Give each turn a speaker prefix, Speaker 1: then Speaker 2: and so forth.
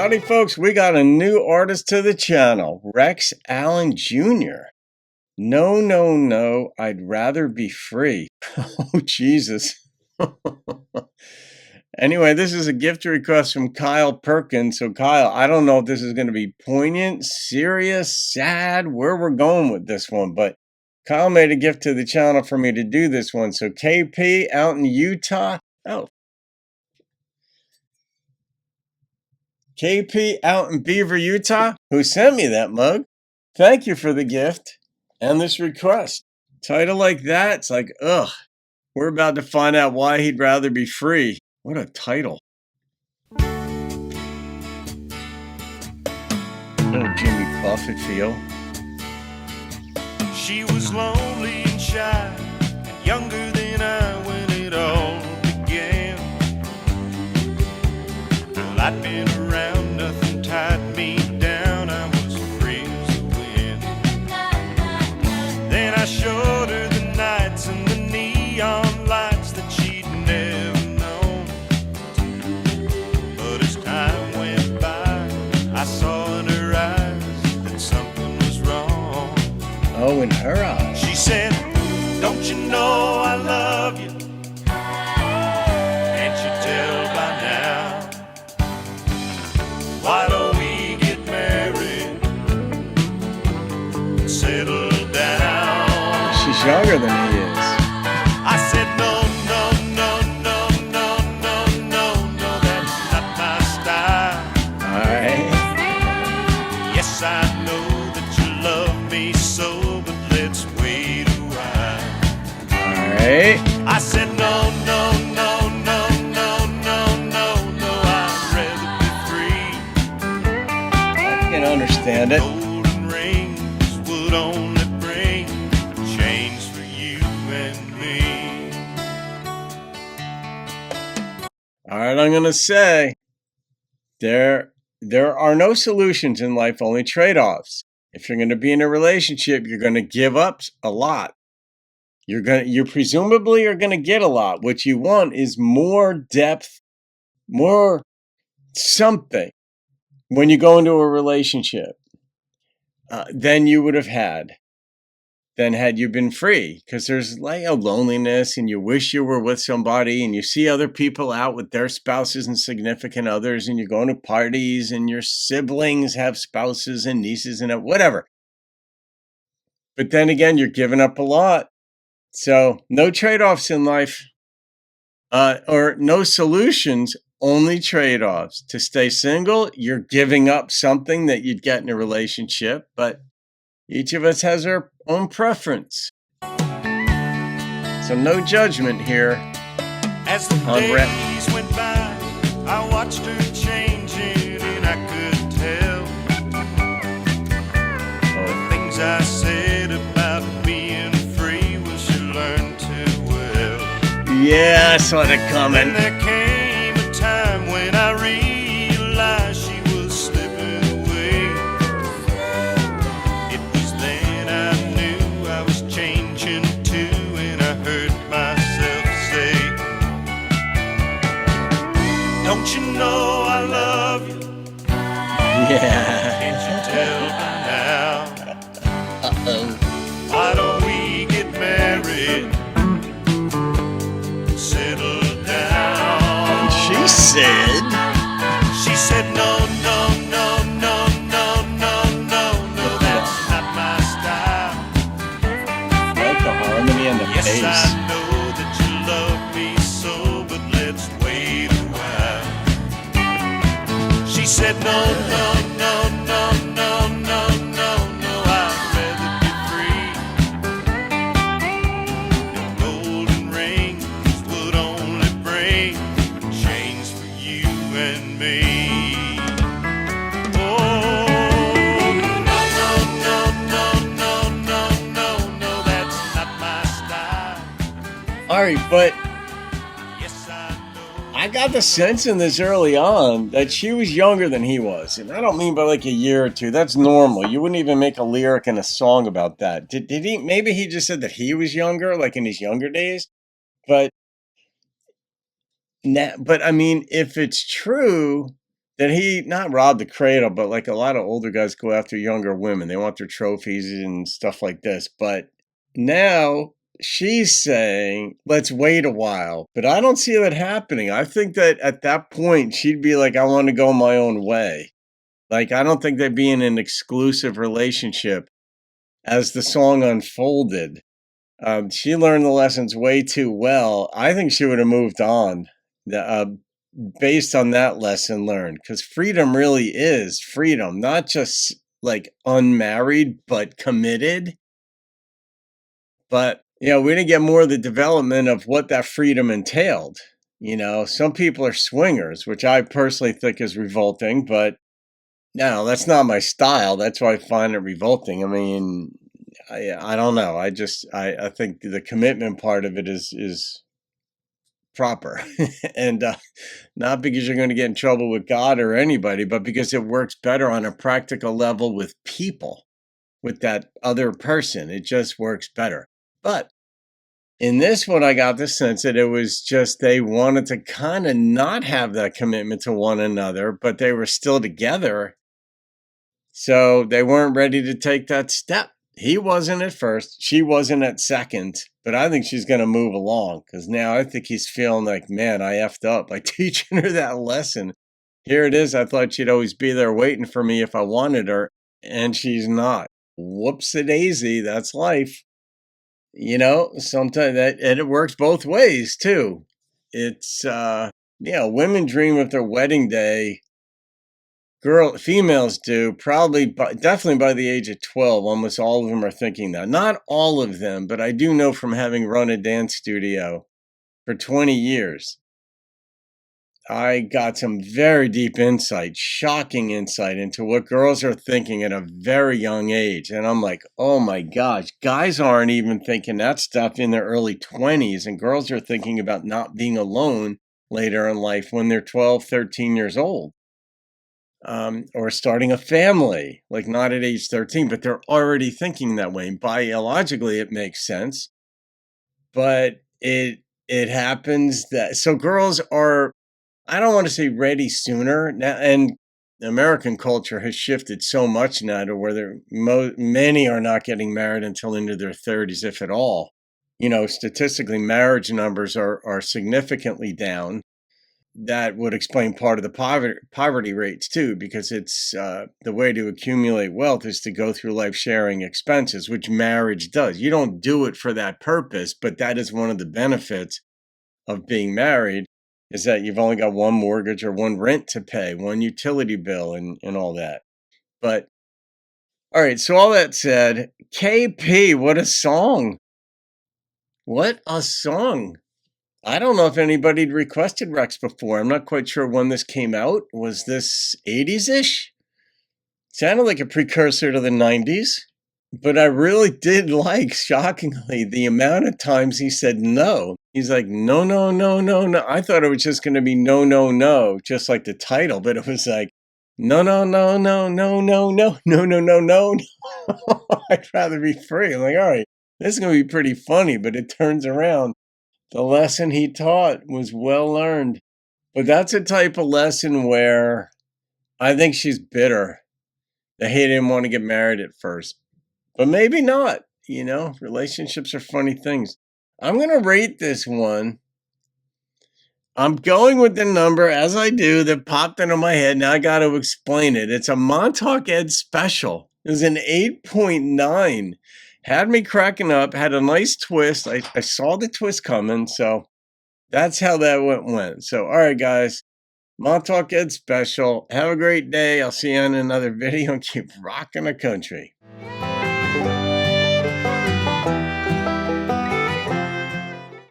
Speaker 1: Howdy, folks. We got a new artist to the channel, Rex Allen Jr. No, no, no. I'd rather be free. Oh, Jesus. Anyway, this is a gift request from Kyle Perkins. So, Kyle, I don't know if this is going to be poignant, serious, sad, where we're going with this one, but Kyle made a gift to the channel for me to do this one. So, KP out in Utah. Oh, KP out in Beaver, Utah, who sent me that mug. Thank you for the gift and this request. Title like that, it's like, ugh. We're about to find out why he'd rather be free. What a title. Oh, Jimmy Buffett feel.
Speaker 2: She was lonely and shy, and younger than I when it all began. Well, I'd been around, nothing tied me down, I was free as the wind. Then I showed her the nights and the neon lights that she'd never known. But as time went by, I saw in her eyes that something was wrong.
Speaker 1: Oh, in her eyes.
Speaker 2: She said, don't you know I love you? Can't you tell by now? Why don't we get married and settle down?
Speaker 1: She's younger than he is.
Speaker 2: I said, no, no, no, no, no, no, no, no, that's not my style.
Speaker 1: All right.
Speaker 2: Yes, I know that you love me so, but let's wait a while.
Speaker 1: All right.
Speaker 2: I said, no, no, no, no, no, no, no, no, I'd rather be free.
Speaker 1: I can understand it.
Speaker 2: Golden rings would only bring chains for you and me.
Speaker 1: All right, I'm going to say there are no solutions in life, only trade-offs. If you're going to be in a relationship, you're going to give up a lot. You presumably are going to get a lot. What you want is more depth, more something when you go into a relationship than you would have had you been free, because there's like a loneliness and you wish you were with somebody and you see other people out with their spouses and significant others and you're going to parties and your siblings have spouses and nieces and whatever. But then again, you're giving up a lot. So no trade-offs in life, or no solutions, only trade-offs. To stay single, you're giving up something that you'd get in a relationship, but each of us has our own preference. So no judgment here.
Speaker 2: As the
Speaker 1: On rep.
Speaker 2: days went by, I watched her changing and I could tell. The things I said about being free, well, she learned too well.
Speaker 1: Yeah, I saw that coming.
Speaker 2: Then there came a time when I realized she was slipping away. It was then I knew I was changing too, and I heard myself say, don't you know I love you?
Speaker 1: Yeah.
Speaker 2: Can't you tell by now?
Speaker 1: Uh-oh.
Speaker 2: Why don't we get married? Settle down.
Speaker 1: She said,
Speaker 2: No, no, no, no, no, no, no, no, that's not my style.
Speaker 1: like the harmony and the
Speaker 2: Yes, I
Speaker 1: bass.
Speaker 2: know that you love me so, but let's wait a while. She said, no, no, no, no, no, no, no, no, I'd rather be free. Your golden rings would only bring chains for you and me. Oh, no, no, no, no, no, no, no, no, that's not my style.
Speaker 1: All right, but
Speaker 2: Yes, I know.
Speaker 1: I got the sense in this early on that she was younger than he was. And I don't mean by like a year or two. That's normal. You wouldn't even make a lyric in a song about that. Did he? Maybe he just said that he was younger, like in his younger days. But I mean, if it's true that he not robbed the cradle, but like a lot of older guys go after younger women. They want their trophies and stuff like this. But now she's saying, let's wait a while. But I don't see that happening. I think that at that point, she'd be like, I want to go my own way. Like, I don't think they'd be in an exclusive relationship as the song unfolded. She learned the lessons way too well. I think she would have moved on. Based on that lesson learned, because freedom really is freedom, not just like unmarried but committed. But we didn't get more of the development of what that freedom entailed. Some people are swingers, which I personally think is revolting, but no, that's not my style. That's why I find it revolting. I mean, I don't know. I think the commitment part of it is proper. And not because you're going to get in trouble with God or anybody, but because it works better on a practical level with people, with that other person. It just works better. But in this one, I got the sense that it was just they wanted to kind of not have that commitment to one another, but they were still together. So they weren't ready to take that step. He wasn't at first. She wasn't at second. But I think she's going to move along because now I think he's feeling like, man, I effed up by teaching her that lesson. Here it is. I thought she'd always be there waiting for me if I wanted her, and she's not. Whoops-a-daisy. That's life. Sometimes and it works both ways too. It's, women dream of their wedding day. Females do definitely by the age of 12. Almost all of them are thinking that. Not all of them, but I do know from having run a dance studio for 20 years. I got some very deep insight, shocking insight into what girls are thinking at a very young age. And I'm like, oh my gosh, guys aren't even thinking that stuff in their early 20s, and girls are thinking about not being alone later in life when they're 12, 13 years old. Or starting a family, like not at age 13, but they're already thinking that way. Biologically, it makes sense, but it happens that so girls are, I don't want to say ready sooner now, and American culture has shifted so much now to where many are not getting married until into their 30s, if at all. Statistically, marriage numbers are significantly down. That would explain part of the poverty rates too, because it's the way to accumulate wealth is to go through life sharing expenses, which marriage does. You don't do it for that purpose, but that is one of the benefits of being married, is that you've only got one mortgage or one rent to pay, one utility bill, and all that. But all right, so all that said, KP, what a song! What a song! I don't know if anybody'd requested Rex before. I'm not quite sure when this came out. Was this 80s-ish? Sounded like a precursor to the 90s. But I really did like, shockingly, the amount of times he said no. He's like, no, no, no, no, no. I thought it was just going to be no, no, no, just like the title. But it was like, no, no, no, no, no, no, no, no, no, no, no. I'd rather be free. I'm like, all right, this is going to be pretty funny. But it turns around. The lesson he taught was well learned. But that's a type of lesson where I think she's bitter that he didn't want to get married at first. But maybe not. Relationships are funny things. I'm going to rate this one. I'm going with the number, as I do, that popped into my head. Now I got to explain it. It's a Montauk Ed special. It was an 8.9. Had me cracking up, had a nice twist. I saw the twist coming, so that's how that went. So, all right, guys, Montauk Ed special. Have a great day. I'll see you on another video and keep rocking the country.